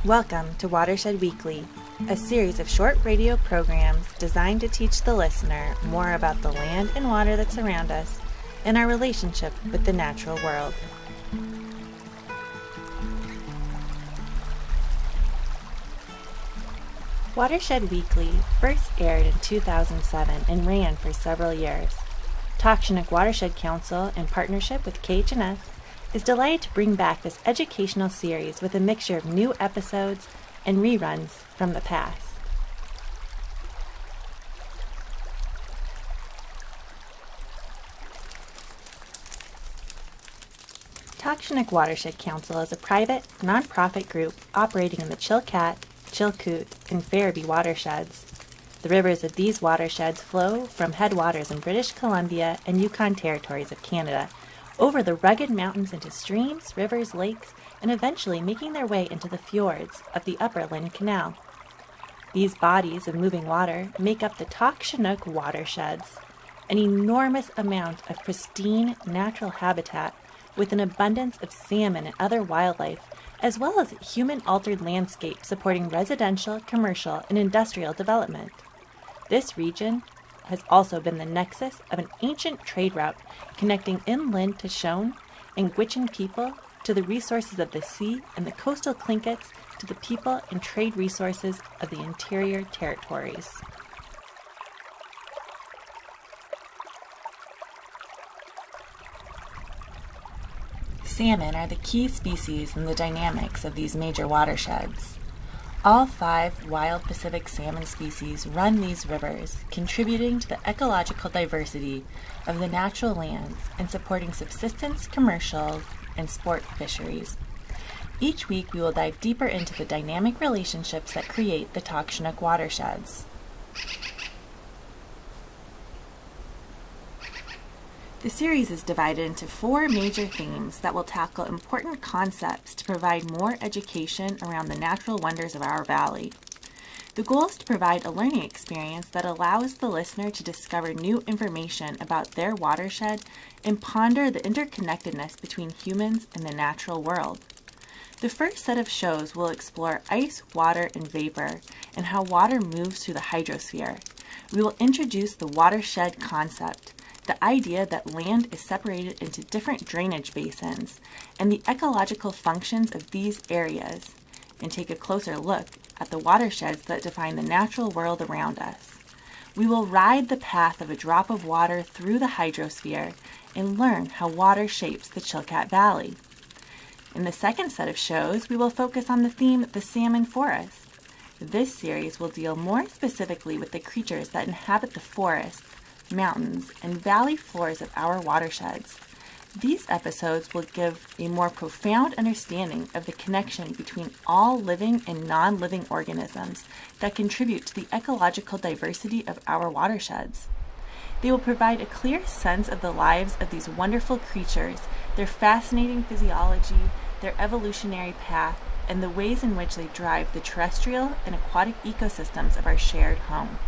Welcome to Watershed Weekly, a series of short radio programs designed to teach the listener more about the land and water that surround us and our relationship with the natural world. Watershed Weekly first aired in 2007 and ran for several years. Talk Chinook Watershed Council, in partnership with KHNS, is delighted to bring back this educational series with a mixture of new episodes and reruns from the past. Talk Chinook Watershed Council is a private, non-profit group operating in the Chilkat, Chilkoot, and Ferriby watersheds. The rivers of these watersheds flow from headwaters in British Columbia and Yukon territories of Canada, over the rugged mountains into streams, rivers, lakes, and eventually making their way into the fjords of the Upper Lynn Canal. These bodies of moving water make up the Talk Chinook watersheds, an enormous amount of pristine natural habitat with an abundance of salmon and other wildlife, as well as human-altered landscape supporting residential, commercial, and industrial development. This region has also been the nexus of an ancient trade route connecting inland to Shone and Gwich'in people to the resources of the sea, and the coastal Tlinkits to the people and trade resources of the interior territories. Salmon are the key species in the dynamics of these major watersheds. All 5 wild Pacific salmon species run these rivers, contributing to the ecological diversity of the natural lands and supporting subsistence, commercial, and sport fisheries. Each week we will dive deeper into the dynamic relationships that create the Talk Chinook watersheds. The series is divided into 4 major themes that will tackle important concepts to provide more education around the natural wonders of our valley. The goal is to provide a learning experience that allows the listener to discover new information about their watershed and ponder the interconnectedness between humans and the natural world. The first set of shows will explore ice, water, and vapor, and how water moves through the hydrosphere. We will introduce the watershed concept, the idea that land is separated into different drainage basins, and the ecological functions of these areas, and take a closer look at the watersheds that define the natural world around us. We will ride the path of a drop of water through the hydrosphere and learn how water shapes the Chilkat Valley. In the second set of shows, we will focus on the theme, the salmon forest. This series will deal more specifically with the creatures that inhabit the forests, mountains, and valley floors of our watersheds. These episodes will give a more profound understanding of the connection between all living and non-living organisms that contribute to the ecological diversity of our watersheds. They will provide a clear sense of the lives of these wonderful creatures, their fascinating physiology, their evolutionary path, and the ways in which they drive the terrestrial and aquatic ecosystems of our shared home.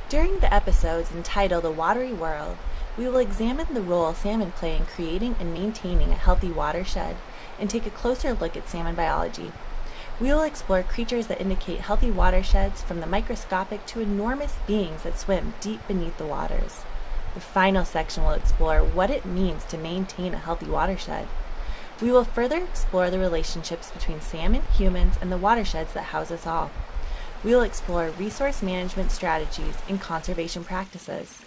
During the episodes entitled A Watery World, we will examine the role salmon play in creating and maintaining a healthy watershed and take a closer look at salmon biology. We will explore creatures that indicate healthy watersheds, from the microscopic to enormous beings that swim deep beneath the waters. The final section will explore what it means to maintain a healthy watershed. We will further explore the relationships between salmon, humans, and the watersheds that house us all. We will explore resource management strategies and conservation practices.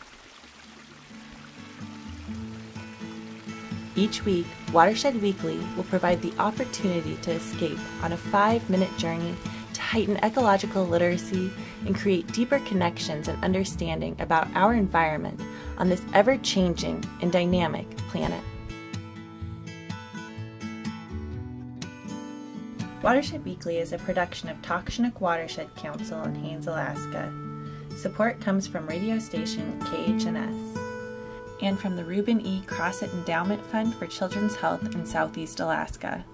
Each week, Watershed Weekly will provide the opportunity to escape on a 5-minute journey to heighten ecological literacy and create deeper connections and understanding about our environment on this ever-changing and dynamic planet. Watershed Weekly is a production of Talk Chinook Watershed Council in Haines, Alaska. Support comes from radio station KHNS and from the Reuben E. Crossett Endowment Fund for Children's Health in Southeast Alaska.